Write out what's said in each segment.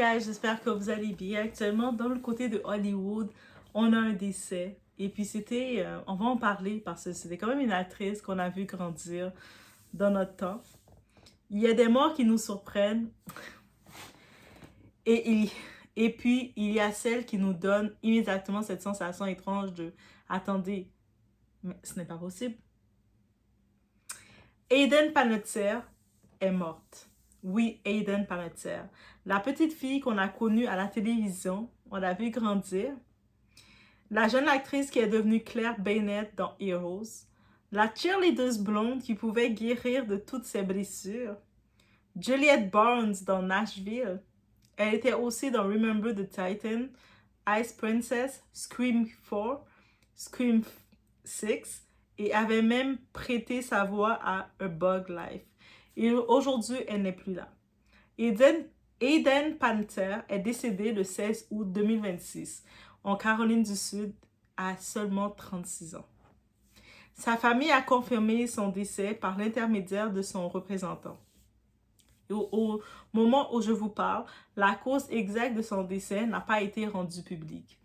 guys, j'espère que vous allez bien. Actuellement, dans le côté de Hollywood, on a un décès. Et puis on va en parler parce que c'était quand même une actrice qu'on a vu grandir dans notre temps. Il y a des morts qui nous surprennent. Et, et puis, il y a celles qui nous donnent immédiatement cette sensation étrange de « Attendez, mais ce n'est pas possible. » Hayden Panettiere est morte. Oui, Hayden Panettiere. La petite fille qu'on a connue à la télévision, on l'a vue grandir. La jeune actrice qui est devenue Claire Bennett dans Heroes. La cheerleader blonde qui pouvait guérir de toutes ses blessures. Juliette Barnes dans Nashville. Elle était aussi dans Remember the Titan, Ice Princess, Scream 4, Scream 6 et avait même prêté sa voix à A Bug Life. Et aujourd'hui, elle n'est plus là. Hayden Panettiere est décédée le 16 août 2026 en Caroline du Sud à seulement 36 ans. Sa famille a confirmé son décès par l'intermédiaire de son représentant. Au moment où je vous parle, la cause exacte de son décès n'a pas été rendue publique.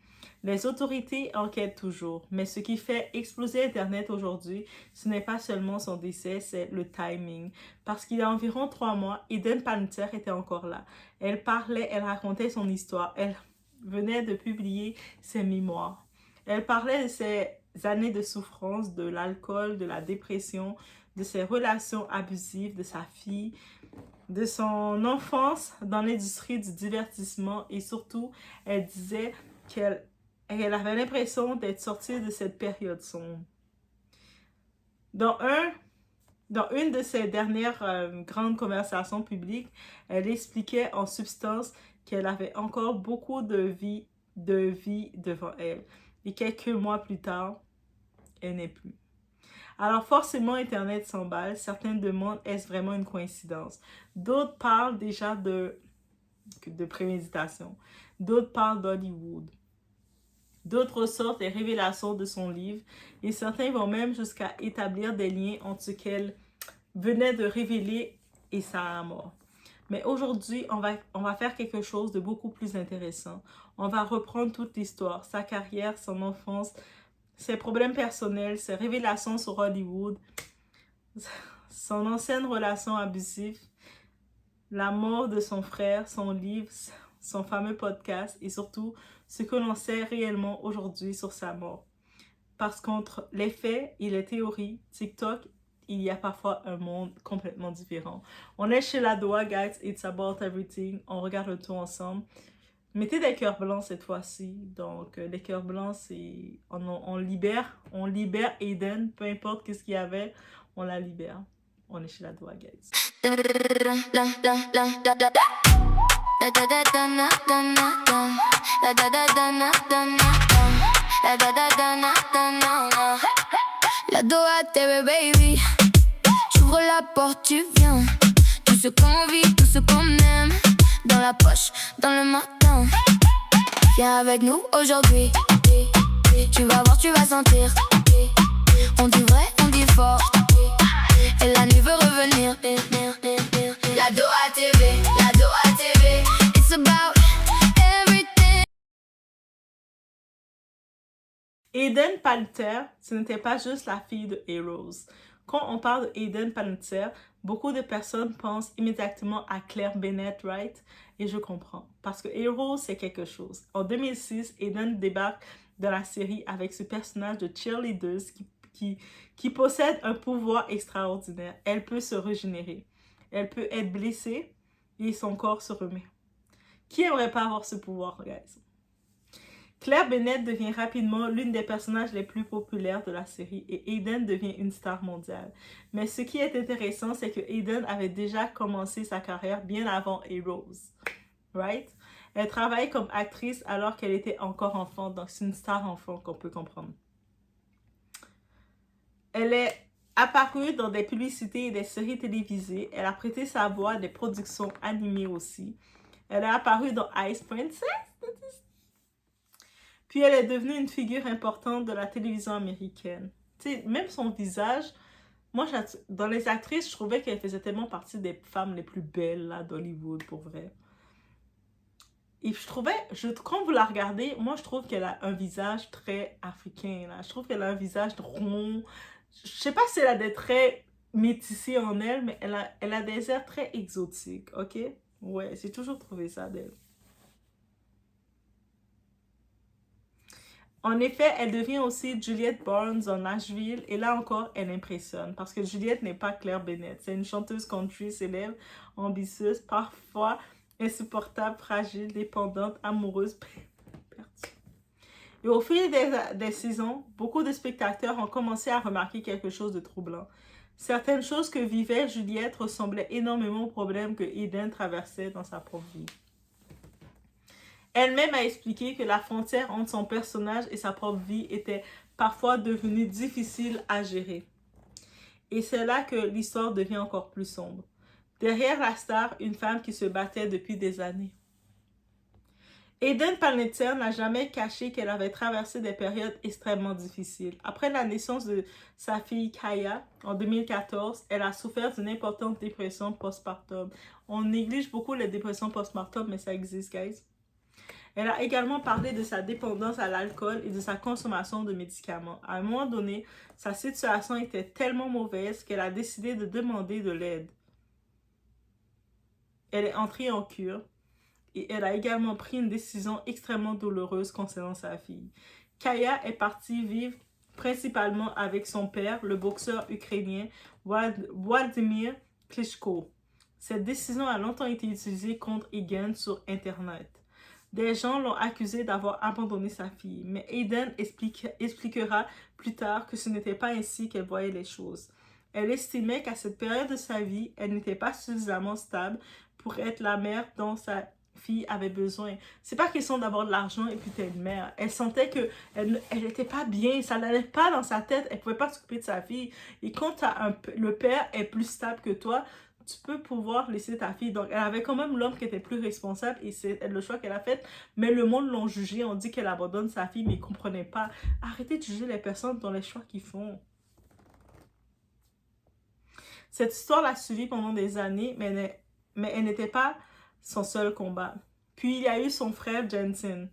Les autorités enquêtent toujours, mais ce qui fait exploser Internet aujourd'hui, ce n'est pas seulement son décès, c'est le timing. Parce qu'il y a environ 3 mois, Hayden Panettiere était encore là. Elle parlait, elle racontait son histoire, elle venait de publier ses mémoires. Elle parlait de ses années de souffrance, de l'alcool, de la dépression, de ses relations abusives, de sa fille, de son enfance dans l'industrie du divertissement et surtout, elle disait qu'elle avait l'impression d'être sortie de cette période sombre. Dans une de ses dernières grandes conversations publiques, elle expliquait en substance qu'elle avait encore beaucoup de vie devant elle. Et quelques mois plus tard, elle n'est plus. Alors forcément, Internet s'emballe. Certains demandent, est-ce vraiment une coïncidence? D'autres parlent déjà de préméditation. D'autres parlent d'Hollywood. D'autres ressortent les révélations de son livre. Et certains vont même jusqu'à établir des liens entre ce qu'elle venait de révéler et sa mort. Mais aujourd'hui, on va faire quelque chose de beaucoup plus intéressant. On va reprendre toute l'histoire, sa carrière, son enfance, ses problèmes personnels, ses révélations sur Hollywood, son ancienne relation abusive, la mort de son frère, son livre, son fameux podcast et surtout ce que l'on sait réellement aujourd'hui sur sa mort. Parce qu'entre les faits et les théories, TikTok, il y a parfois un monde complètement différent. On est chez la Doua, guys, it's about everything. On regarde le tout ensemble. Mettez des cœurs blancs cette fois-ci. Donc, les cœurs blancs, c'est... On libère Hayden. Peu importe qu'est-ce qu'il y avait, on la libère. On est chez la Doua, guys. La Doua TV, baby. J'ouvre la porte, tu viens. Tout ce qu'on vit, tout ce qu'on aime. Dans la poche, dans le matin. Viens avec nous aujourd'hui. Tu vas voir, tu vas sentir. On dit vrai, on dit fort. Et la nuit veut revenir. La Doua TV, la Doua TV. It's about everything. Hayden Panettiere, ce n'était pas juste la fille de Heroes. Quand on parle de Hayden Panettiere, beaucoup de personnes pensent immédiatement à Claire Bennett, right? Et je comprends. Parce que Heroes, c'est quelque chose. En 2006, Hayden débarque dans la série avec ce personnage de cheerleader qui possède un pouvoir extraordinaire. Elle peut se régénérer. Elle peut être blessée et son corps se remet. Qui aimerait pas avoir ce pouvoir, guys? Claire Bennett devient rapidement l'une des personnages les plus populaires de la série et Hayden devient une star mondiale. Mais ce qui est intéressant, c'est que Hayden avait déjà commencé sa carrière bien avant Heroes. Right? Elle travaille comme actrice alors qu'elle était encore enfant, donc c'est une star enfant qu'on peut comprendre. Elle est apparue dans des publicités et des séries télévisées. Elle a prêté sa voix à des productions animées aussi. Elle est apparue dans Ice Princess. Puis elle est devenue une figure importante de la télévision américaine. Tu sais, même son visage, moi, dans les actrices, je trouvais qu'elle faisait tellement partie des femmes les plus belles d'Hollywood, pour vrai. Et je trouvais, quand vous la regardez, moi je trouve qu'elle a un visage très africain. Là. Je trouve qu'elle a un visage rond. Je sais pas si elle a des traits métissés en elle, mais elle a des airs très exotiques, ok? Ouais, j'ai toujours trouvé ça d'elle. En effet, elle devient aussi Juliette Barnes en Nashville, et là encore, elle impressionne, parce que Juliette n'est pas Claire Bennett, c'est une chanteuse country célèbre, ambitieuse, parfois insupportable, fragile, dépendante, amoureuse, perdue. Et au fil des saisons, beaucoup de spectateurs ont commencé à remarquer quelque chose de troublant. Certaines choses que vivait Juliette ressemblaient énormément aux problèmes que Eden traversait dans sa propre vie. Elle-même a expliqué que la frontière entre son personnage et sa propre vie était parfois devenue difficile à gérer. Et c'est là que l'histoire devient encore plus sombre. Derrière la star, une femme qui se battait depuis des années. Eden Panettiere n'a jamais caché qu'elle avait traversé des périodes extrêmement difficiles. Après la naissance de sa fille Kaya en 2014, elle a souffert d'une importante dépression postpartum. On néglige beaucoup les dépressions postpartum, mais ça existe, guys. Elle a également parlé de sa dépendance à l'alcool et de sa consommation de médicaments. À un moment donné, sa situation était tellement mauvaise qu'elle a décidé de demander de l'aide. Elle est entrée en cure et elle a également pris une décision extrêmement douloureuse concernant sa fille. Kaya est partie vivre principalement avec son père, le boxeur ukrainien Wladimir Klitschko. Cette décision a longtemps été utilisée contre Egan sur Internet. Des gens l'ont accusé d'avoir abandonné sa fille, mais Eden expliquera plus tard que ce n'était pas ainsi qu'elle voyait les choses. Elle estimait qu'à cette période de sa vie, elle n'était pas suffisamment stable pour être la mère dont sa fille avait besoin. C'est pas question d'avoir de l'argent et puis t'es une mère. Elle sentait que elle était pas bien, ça n'allait pas dans sa tête, elle pouvait pas s'occuper de sa fille. Et quand le père est plus stable que toi, tu peux pouvoir laisser ta fille. Donc, elle avait quand même l'homme qui était plus responsable et c'est le choix qu'elle a fait. Mais le monde l'ont jugé. On dit qu'elle abandonne sa fille, mais ils ne comprenaient pas. Arrêtez de juger les personnes dans les choix qu'ils font. Cette histoire l'a suivie pendant des années, mais elle n'était pas son seul combat. Puis, il y a eu son frère Jensen.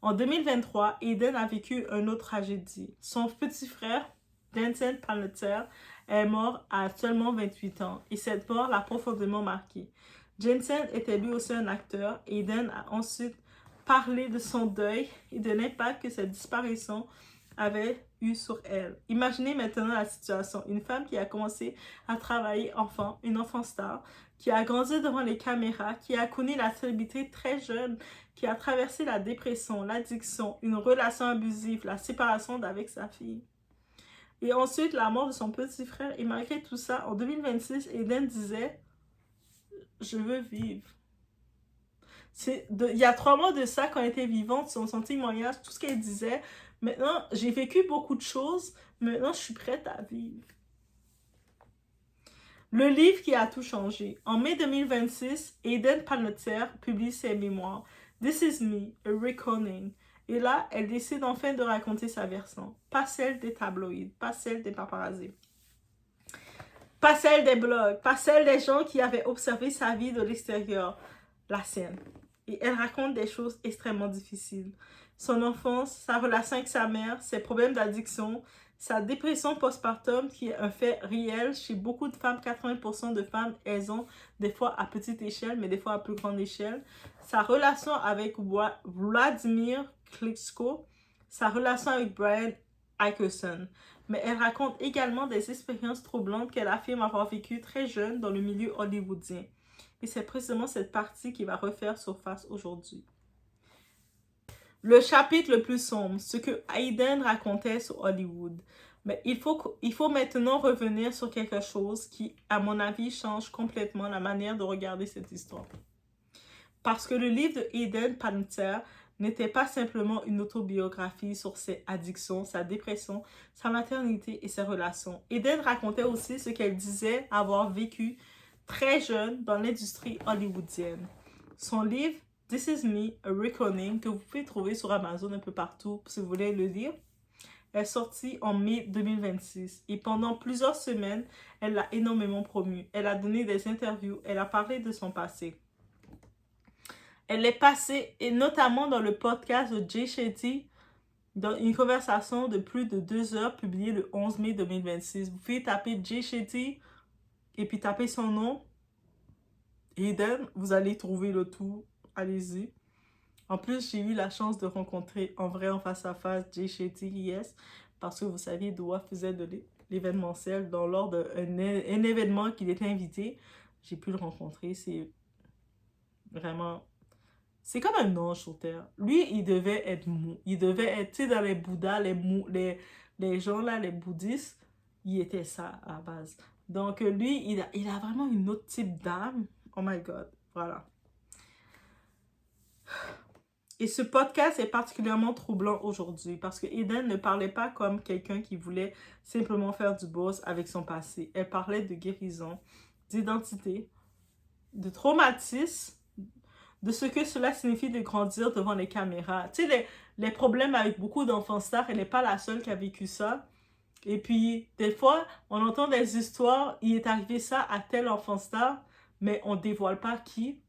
En 2023, Eden a vécu une autre tragédie. Son petit frère, Jensen Panettiere, est mort à seulement 28 ans et cette mort l'a profondément marqué. Jensen était lui aussi un acteur et Eden a ensuite parlé de son deuil et de l'impact que cette disparition avait eu sur elle. Imaginez maintenant la situation. Une femme qui a commencé à travailler enfant, une enfant star, qui a grandi devant les caméras, qui a connu la célébrité très jeune, qui a traversé la dépression, l'addiction, une relation abusive, la séparation d'avec sa fille. Et ensuite, la mort de son petit frère. Et malgré tout ça, en 2026, Eden disait « Je veux vivre ». Il y a 3 mois de ça, quand elle était vivante, son témoignage, tout ce qu'elle disait. Maintenant, j'ai vécu beaucoup de choses. Maintenant, je suis prête à vivre. Le livre qui a tout changé. En mai 2026, Eden Panettiere publie ses mémoires « This is me, a reckoning ». Et là, elle décide enfin de raconter sa version. Pas celle des tabloïds, pas celle des paparazzis. Pas celle des blogs, pas celle des gens qui avaient observé sa vie de l'extérieur. La sienne. Et elle raconte des choses extrêmement difficiles. Son enfance, sa relation avec sa mère, ses problèmes d'addiction, sa dépression postpartum qui est un fait réel chez beaucoup de femmes. 80% de femmes, elles ont des fois à petite échelle, mais des fois à plus grande échelle. Sa relation avec Wladimir Klitschko, sa relation avec Brian Ickerson. Mais elle raconte également des expériences troublantes qu'elle affirme avoir vécues très jeune dans le milieu hollywoodien. Et c'est précisément cette partie qui va refaire surface aujourd'hui. Le chapitre le plus sombre, ce que Eden racontait sur Hollywood. Mais il faut maintenant revenir sur quelque chose qui, à mon avis, change complètement la manière de regarder cette histoire. Parce que le livre de Eden Panettiere n'était pas simplement une autobiographie sur ses addictions, sa dépression, sa maternité et ses relations. Eden racontait aussi ce qu'elle disait avoir vécu très jeune dans l'industrie hollywoodienne. Son livre « This is me, a reckoning » que vous pouvez trouver sur Amazon un peu partout si vous voulez le lire, est sorti en mai 2026 et pendant plusieurs semaines, elle l'a énormément promu. Elle a donné des interviews, elle a parlé de son passé. Elle est passée, et notamment dans le podcast de Jay Shetty, dans une conversation de plus de 2 heures publiée le 11 mai 2026. Vous pouvez taper Jay Shetty et puis taper son nom, Eden, vous allez trouver le tout. Allez-y. En plus, j'ai eu la chance de rencontrer en vrai, en face à face, Jay Shetty, yes, parce que vous saviez, Doha faisait de l'événementiel lors d'un événement qu'il était invité. J'ai pu le rencontrer. C'est vraiment... C'est comme un ange sur terre. Lui, il devait être mou. Il devait être, tu sais, dans les Bouddhas, les gens là, les bouddhistes, il était ça à la base. Donc, lui, il a vraiment une autre type d'âme. Oh my God. Voilà. Et ce podcast est particulièrement troublant aujourd'hui parce que Eden ne parlait pas comme quelqu'un qui voulait simplement faire du boss avec son passé. Elle parlait de guérison, d'identité, de traumatisme, de ce que cela signifie de grandir devant les caméras. Tu sais, les problèmes avec beaucoup d'enfants stars, elle n'est pas la seule qui a vécu ça. Et puis, des fois, on entend des histoires, il est arrivé ça à tel enfant star, mais on ne dévoile pas qui.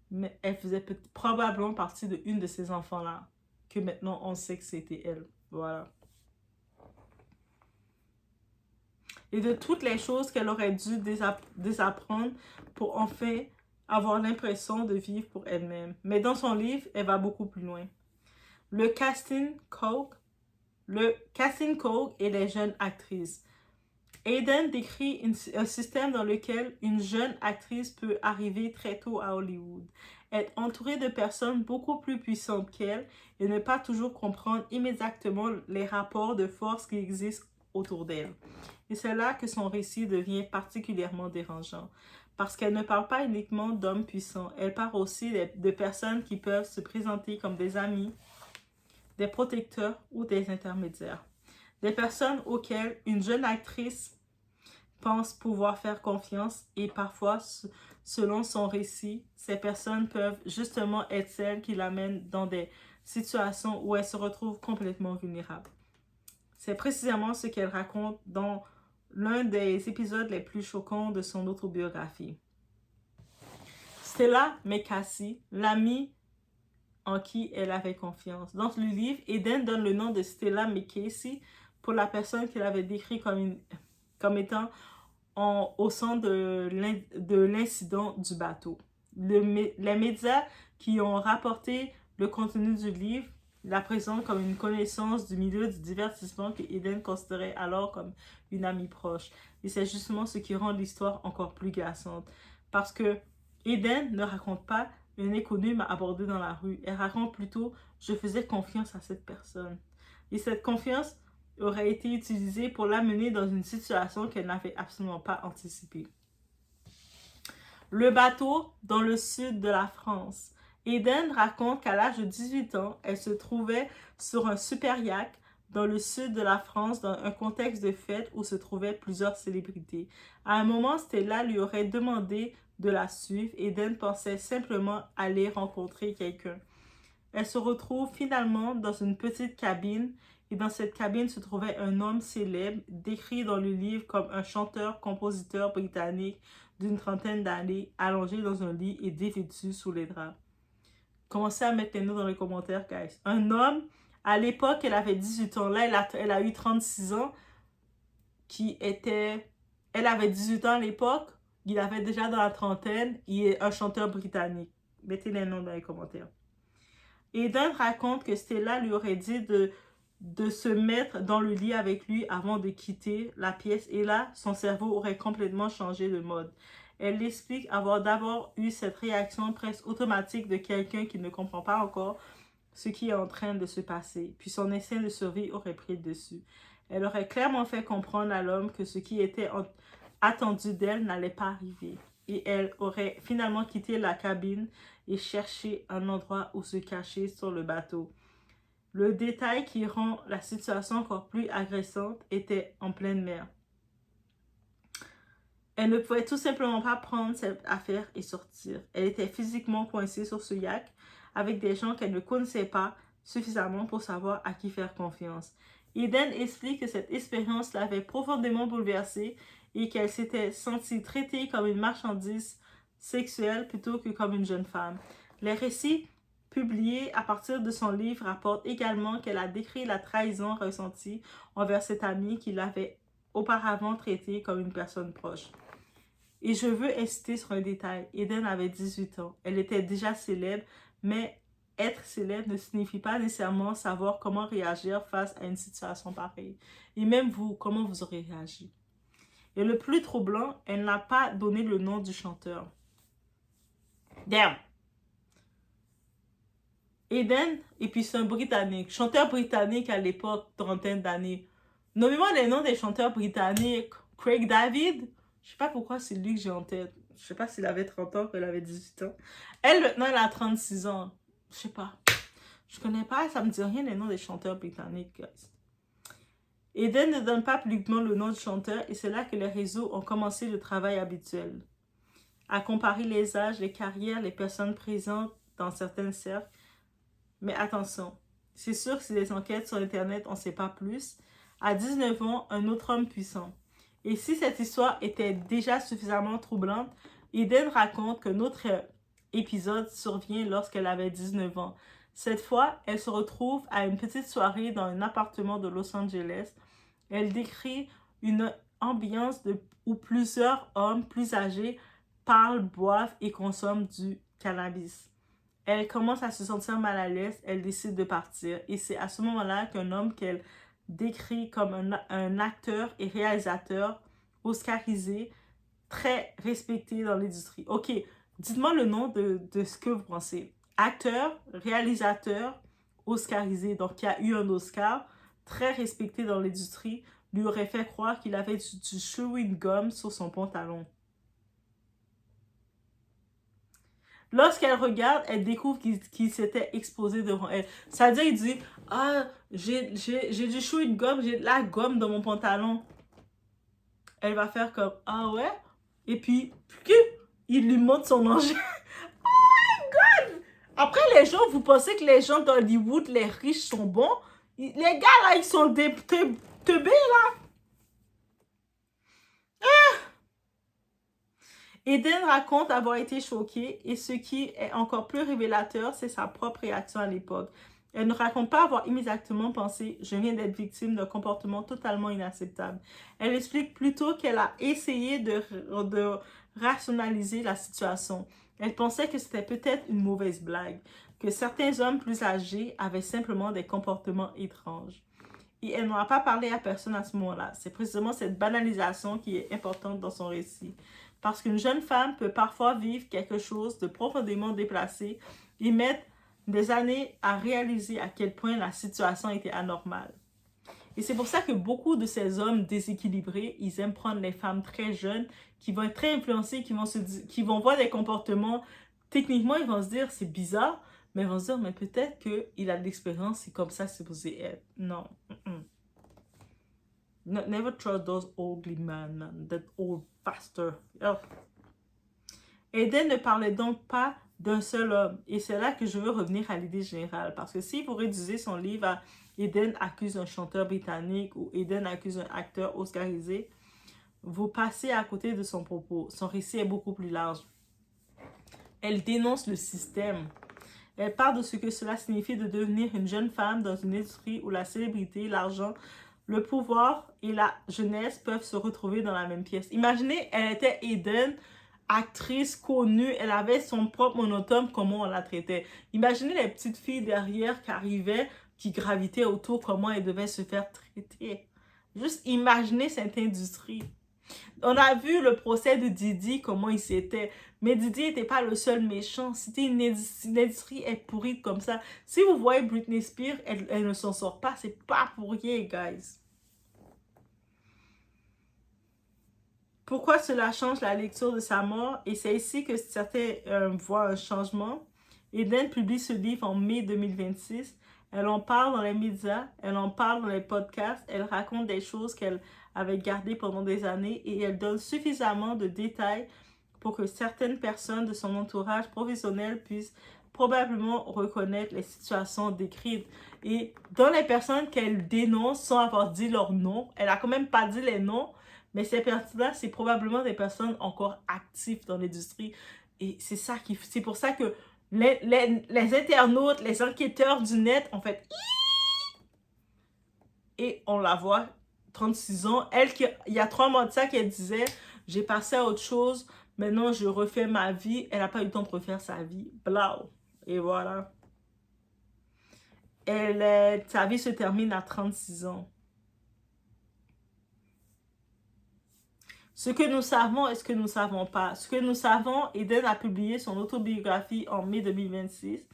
Mais elle faisait probablement partie de une de ces enfants-là, que maintenant on sait que c'était elle. Voilà. Et de toutes les choses qu'elle aurait dû désapprendre pour enfin avoir l'impression de vivre pour elle-même. Mais dans son livre, elle va beaucoup plus loin. Le casting coach et les jeunes actrices. Aiden décrit un système dans lequel une jeune actrice peut arriver très tôt à Hollywood, être entourée de personnes beaucoup plus puissantes qu'elle et ne pas toujours comprendre immédiatement les rapports de force qui existent autour d'elle. Et c'est là que son récit devient particulièrement dérangeant, parce qu'elle ne parle pas uniquement d'hommes puissants, elle parle aussi de personnes qui peuvent se présenter comme des amis, des protecteurs ou des intermédiaires. Des personnes auxquelles une jeune actrice pense pouvoir faire confiance et parfois, selon son récit, ces personnes peuvent justement être celles qui l'amènent dans des situations où elle se retrouve complètement vulnérable. C'est précisément ce qu'elle raconte dans l'un des épisodes les plus choquants de son autobiographie. Stella McCasey, l'amie en qui elle avait confiance. Dans le livre, Eden donne le nom de Stella McCasey pour la personne qu'elle avait décrit comme étant au centre de l'incident du bateau. Les médias qui ont rapporté le contenu du livre la présentent comme une connaissance du milieu du divertissement que Eden considérait alors comme une amie proche. Et c'est justement ce qui rend l'histoire encore plus glaçante. Parce que Eden ne raconte pas un inconnu m'a abordé dans la rue. Elle raconte plutôt « je faisais confiance à cette personne ». Et cette confiance aurait été utilisée pour l'amener dans une situation qu'elle n'avait absolument pas anticipée. Le bateau dans le sud de la France. Eden raconte qu'à l'âge de 18 ans, elle se trouvait sur un super yacht dans le sud de la France dans un contexte de fête où se trouvaient plusieurs célébrités. À un moment, Stella lui aurait demandé de la suivre. Eden pensait simplement aller rencontrer quelqu'un. Elle se retrouve finalement dans une petite cabine et dans cette cabine se trouvait un homme célèbre décrit dans le livre comme un chanteur-compositeur britannique d'une trentaine d'années allongé dans un lit et dévêtu sous les draps. Commencez à mettre les noms dans les commentaires, guys. Un homme, à l'époque, elle avait 18 ans. Là, elle a eu 36 ans. Elle avait 18 ans à l'époque. Il avait déjà dans la trentaine. Il est un chanteur britannique. Mettez les noms dans les commentaires. Eden raconte que Stella lui aurait dit de se mettre dans le lit avec lui avant de quitter la pièce. Et là, son cerveau aurait complètement changé de mode. Elle explique avoir d'abord eu cette réaction presque automatique de quelqu'un qui ne comprend pas encore ce qui est en train de se passer. Puis son instinct de survie aurait pris le dessus. Elle aurait clairement fait comprendre à l'homme que ce qui était attendu d'elle n'allait pas arriver. Et elle aurait finalement quitté la cabine et cherché un endroit où se cacher sur le bateau. Le détail qui rend la situation encore plus agressante était en pleine mer. Elle ne pouvait tout simplement pas prendre cette affaire et sortir. Elle était physiquement coincée sur ce yacht avec des gens qu'elle ne connaissait pas suffisamment pour savoir à qui faire confiance. Eden explique que cette expérience l'avait profondément bouleversée et qu'elle s'était sentie traitée comme une marchandise sexuelle plutôt que comme une jeune femme. Les récits publiés à partir de son livre rapportent également qu'elle a décrit la trahison ressentie envers cet ami qui l'avait auparavant traité comme une personne proche. Et je veux insister sur un détail. Eden avait 18 ans. Elle était déjà célèbre, mais être célèbre ne signifie pas nécessairement savoir comment réagir face à une situation pareille. Et même vous, comment vous aurez réagi. Et le plus troublant, elle n'a pas donné le nom du chanteur. Damn! Eden, et puis c'est un Britannique, chanteur britannique à l'époque, trentaine d'années. Nommez-moi les noms des chanteurs britanniques. Craig David, je sais pas pourquoi c'est lui que j'ai en tête. Je sais pas s'il avait 30 ans, qu'elle avait 18 ans. Elle, maintenant, elle a 36 ans. Je sais pas. Je connais pas, ça me dit rien les noms des chanteurs britanniques, guys. Eden ne donne pas publiquement le nom du chanteur et c'est là que les réseaux ont commencé le travail habituel. À comparer les âges, les carrières, les personnes présentes dans certains cercles. Mais attention, c'est sûr que c'est des enquêtes sur Internet, on ne sait pas plus. À 19 ans, un autre homme puissant. Et si cette histoire était déjà suffisamment troublante, Eden raconte qu'un autre épisode survient lorsqu'elle avait 19 ans. Cette fois, elle se retrouve à une petite soirée dans un appartement de Los Angeles. Elle décrit une ambiance où plusieurs hommes plus âgés parlent, boivent et consomment du cannabis. Elle commence à se sentir mal à l'aise, elle décide de partir. Et c'est à ce moment-là qu'un homme qu'elle décrit comme un acteur et réalisateur oscarisé, très respecté dans l'industrie. Ok, dites-moi le nom de ce que vous pensez. Acteur, réalisateur, oscarisé, donc qui a eu un Oscar, très respecté dans l'industrie, lui aurait fait croire qu'il avait du chewing gum sur son pantalon. Lorsqu'elle regarde, elle découvre qu'il s'était exposé devant elle. C'est-à-dire, il dit « Ah, j'ai du chewing gum, j'ai de la gomme dans mon pantalon. » Elle va faire comme « Ah ouais? » Et puis, il lui montre son engin. Oh my God! Après, les gens, vous pensez que les gens d'Hollywood, les riches, sont bons? Les gars, là, ils sont des teubés, là. Eden raconte avoir été choquée et ce qui est encore plus révélateur, c'est sa propre réaction à l'époque. Elle ne raconte pas avoir immédiatement pensé « je viens d'être victime d'un comportement totalement inacceptable ». Elle explique plutôt qu'elle a essayé de rationaliser la situation. Elle pensait que c'était peut-être une mauvaise blague, que certains hommes plus âgés avaient simplement des comportements étranges. Et elle n'aura pas parlé à personne à ce moment-là. C'est précisément cette banalisation qui est importante dans son récit. Parce qu'une jeune femme peut parfois vivre quelque chose de profondément déplacé et mettre des années à réaliser à quel point la situation était anormale. Et c'est pour ça que beaucoup de ces hommes déséquilibrés, ils aiment prendre les femmes très jeunes, qui vont être très influencées, qui vont voir des comportements, techniquement ils vont se dire c'est bizarre, mais ils vont se dire mais peut-être qu'il a de l'expérience, c'est comme ça c'est supposé être. Non. Never trust those ugly men, man. That old bastard. Oh. Eden ne parlait donc pas d'un seul homme. Et c'est là que je veux revenir à l'idée générale. Parce que si vous réduisez son livre à Eden accuse un chanteur britannique ou Eden accuse un acteur oscarisé, vous passez à côté de son propos. Son récit est beaucoup plus large. Elle dénonce le système. Elle parle de ce que cela signifie de devenir une jeune femme dans une industrie où la célébrité, l'argent, le pouvoir et la jeunesse peuvent se retrouver dans la même pièce. Imaginez, elle était Eden, actrice connue, elle avait son propre monotone, comment on la traitait. Imaginez les petites filles derrière qui arrivaient, qui gravitaient autour, comment elles devaient se faire traiter. Juste imaginez cette industrie. On a vu le procès de Didi, comment il s'était. Mais Didi n'était pas le seul méchant. C'était une industrie est pourrie comme ça. Si vous voyez Britney Spears, elle ne s'en sort pas. C'est pas pour rien, guys. Pourquoi cela change la lecture de sa mort? Et c'est ici que certains voient un changement. Eden publie ce livre en mai 2026. Elle en parle dans les médias, elle en parle dans les podcasts, elle raconte des choses qu'elle avait gardées pendant des années et elle donne suffisamment de détails pour que certaines personnes de son entourage professionnel puissent probablement reconnaître les situations décrites. Et dans les personnes qu'elle dénonce sans avoir dit leur nom, elle a quand même pas dit les noms, mais ces personnes-là, c'est probablement des personnes encore actives dans l'industrie. Et c'est pour ça que Les internautes, les enquêteurs du net ont fait et on la voit, 36 ans. Elle, il y a 3 mois de ça, qu'elle disait « J'ai passé à autre chose, maintenant je refais ma vie. » Elle n'a pas eu le temps de refaire sa vie. Blau. Et voilà. Sa vie se termine à 36 ans. Ce que nous savons et ce que nous ne savons pas. Ce que nous savons, Eden a publié son autobiographie en mai 2026.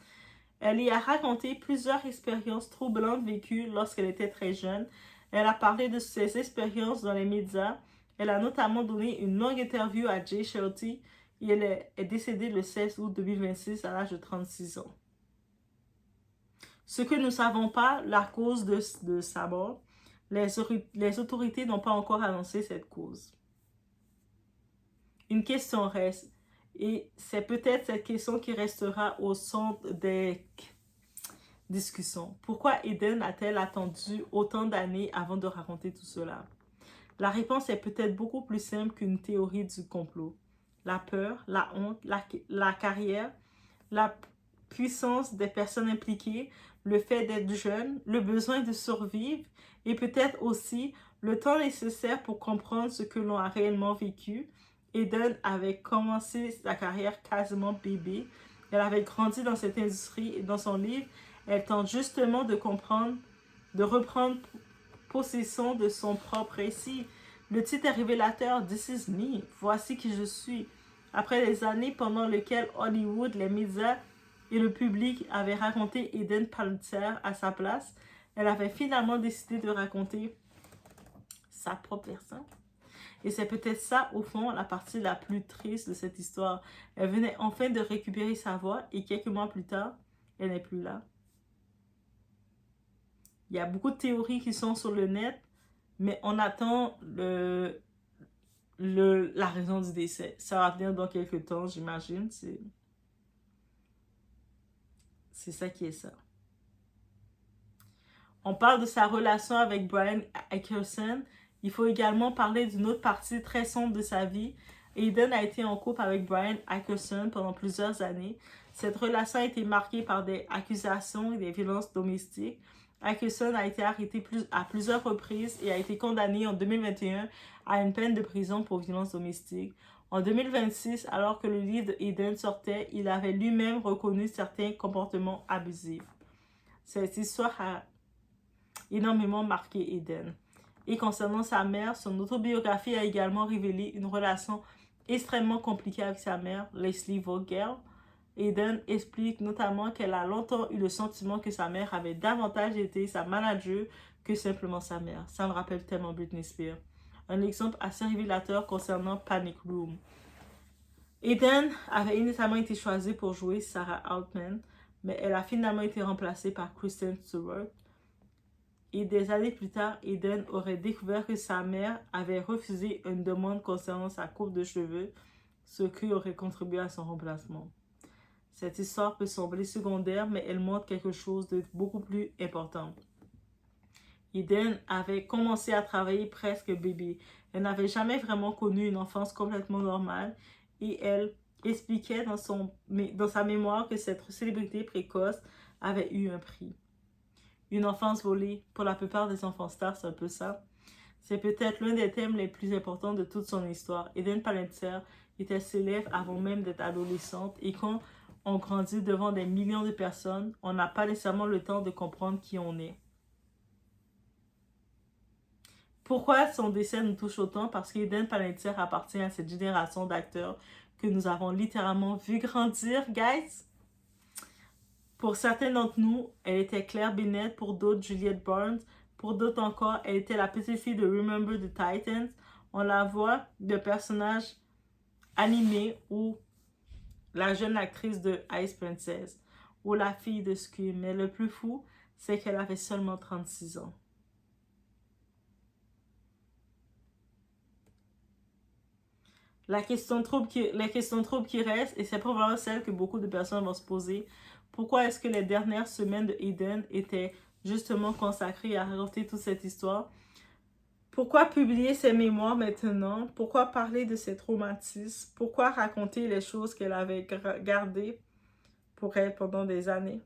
Elle y a raconté plusieurs expériences troublantes vécues lorsqu'elle était très jeune. Elle a parlé de ses expériences dans les médias. Elle a notamment donné une longue interview à Jay Shetty et elle est décédée le 16 août 2026 à l'âge de 36 ans. Ce que nous ne savons pas, la cause de sa mort, les autorités n'ont pas encore annoncé cette cause. Une question reste, et c'est peut-être cette question qui restera au centre des discussions. Pourquoi Eden a-t-elle attendu autant d'années avant de raconter tout cela? La réponse est peut-être beaucoup plus simple qu'une théorie du complot. La peur, la honte, la carrière, la puissance des personnes impliquées, le fait d'être jeune, le besoin de survivre et peut-être aussi le temps nécessaire pour comprendre ce que l'on a réellement vécu. Eden avait commencé sa carrière quasiment bébé. Elle avait grandi dans cette industrie et dans son livre, elle tente justement de comprendre, de reprendre possession de son propre récit. Le titre est révélateur, This is me, voici qui je suis. Après des années pendant lesquelles Hollywood, les médias et le public avaient raconté Eden Palitzer à sa place, elle avait finalement décidé de raconter sa propre version. Et c'est peut-être ça, au fond, la partie la plus triste de cette histoire. Elle venait enfin de récupérer sa voix et quelques mois plus tard, elle n'est plus là. Il y a beaucoup de théories qui sont sur le net, mais on attend la raison du décès. Ça va venir dans quelques temps, j'imagine. C'est ça qui est ça. On parle de sa relation avec Brian Ackerson. Il faut également parler d'une autre partie très sombre de sa vie. Eden a été en couple avec Brian Ackerson pendant plusieurs années. Cette relation a été marquée par des accusations et des violences domestiques. Ackerson a été arrêté à plusieurs reprises et a été condamné en 2021 à une peine de prison pour violences domestiques. En 2026, alors que le livre de Eden sortait, il avait lui-même reconnu certains comportements abusifs. Cette histoire a énormément marqué Eden. Et concernant sa mère, son autobiographie a également révélé une relation extrêmement compliquée avec sa mère, Leslie Vogel. Eden explique notamment qu'elle a longtemps eu le sentiment que sa mère avait davantage été sa manager que simplement sa mère. Ça me rappelle tellement Britney Spears. Un exemple assez révélateur concernant Panic Room. Eden avait initialement été choisie pour jouer Sarah Altman, mais elle a finalement été remplacée par Kristen Stewart. Et des années plus tard, Eden aurait découvert que sa mère avait refusé une demande concernant sa coupe de cheveux, ce qui aurait contribué à son remplacement. Cette histoire peut sembler secondaire, mais elle montre quelque chose de beaucoup plus important. Eden avait commencé à travailler presque bébé. Elle n'avait jamais vraiment connu une enfance complètement normale et elle expliquait dans sa mémoire que cette célébrité précoce avait eu un prix. Une enfance volée, pour la plupart des enfants stars, c'est un peu ça. C'est peut-être l'un des thèmes les plus importants de toute son histoire. Eden Palitzer était célèbre avant même d'être adolescente et quand on grandit devant des millions de personnes, on n'a pas nécessairement le temps de comprendre qui on est. Pourquoi son décès nous touche autant? Parce qu'Eden Palitzer appartient à cette génération d'acteurs que nous avons littéralement vu grandir, guys. Pour certains d'entre nous, elle était Claire Bennett, pour d'autres, Juliette Barnes. Pour d'autres encore, elle était la petite fille de Remember the Titans. On la voit de personnages animés ou la jeune actrice de Ice Princess ou la fille de Scream. Mais le plus fou, c'est qu'elle avait seulement 36 ans. La question trouble qui reste, et c'est probablement celle que beaucoup de personnes vont se poser, pourquoi est-ce que les dernières semaines de Eden étaient justement consacrées à raconter toute cette histoire? Pourquoi publier ses mémoires maintenant? Pourquoi parler de ses traumatismes? Pourquoi raconter les choses qu'elle avait gardées pour elle pendant des années.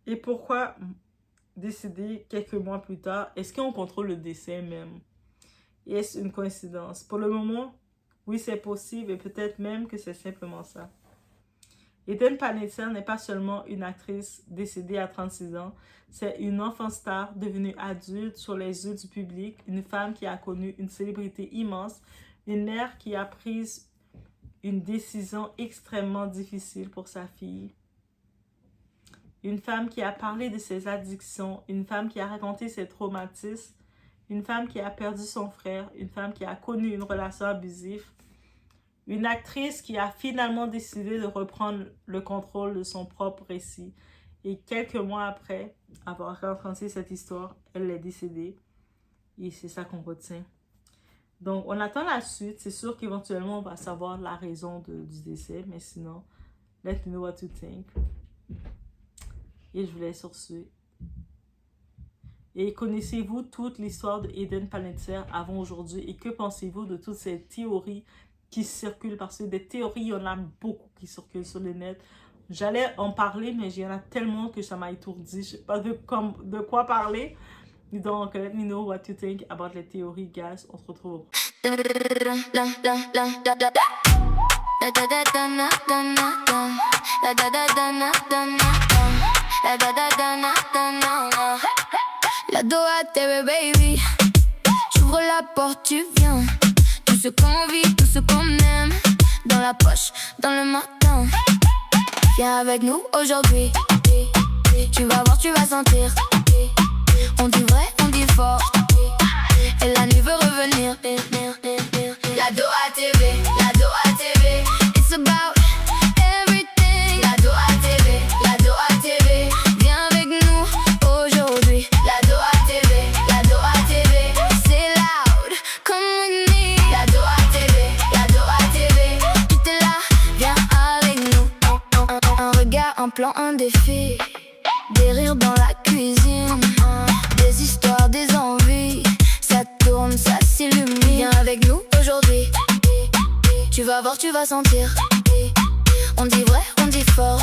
Et pourquoi décéder quelques mois plus tard? Est-ce qu'on contrôle le décès même? Et est-ce une coïncidence? Pour le moment, oui, c'est possible et peut-être même que c'est simplement ça. Hayden Panettiere n'est pas seulement une actrice décédée à 36 ans, c'est une enfant star devenue adulte sur les yeux du public, une femme qui a connu une célébrité immense, une mère qui a pris une décision extrêmement difficile pour sa fille, une femme qui a parlé de ses addictions, une femme qui a raconté ses traumatismes, une femme qui a perdu son frère, une femme qui a connu une relation abusive, une actrice qui a finalement décidé de reprendre le contrôle de son propre récit. Et quelques mois après avoir raconté cette histoire, elle est décédée. Et c'est ça qu'on retient. Donc, on attend la suite. C'est sûr qu'éventuellement, on va savoir la raison du décès. Mais sinon, let me know what you think. Et je vous laisse sur ce. Et connaissez-vous toute l'histoire de Hayden Panettiere avant aujourd'hui? Et que pensez-vous de toutes ces théories qui circulent? Parce que des théories, il y en a beaucoup qui circulent sur le net. J'allais en parler, mais il y en a tellement que ça m'a étourdi. Je ne sais pas de quoi parler. Donc, let me know what you think about les théories, guys. On se retrouve. La Doha TV, baby. J'ouvre la porte, tu viens. Tout ce qu'on vit, tout ce qu'on aime. Dans la poche, dans le matin. Viens avec nous aujourd'hui. Tu vas voir, tu vas sentir. On dit vrai, on dit fort. Et la nuit veut revenir. La Doha TV, la Doha TV. It's about everything. La Doha TV, la Doha TV. Viens avec nous aujourd'hui. La Doha TV, la Doha TV. C'est loud, come with me. La Doha TV, la Doha TV. Tout est là, viens avec nous. Un regard, un plan, un défi. Des rires dans la cuisine. Des histoires, des envies. Ça tourne, ça s'illumine. Viens avec nous aujourd'hui. Tu vas voir, tu vas sentir. On dit vrai, on dit fort.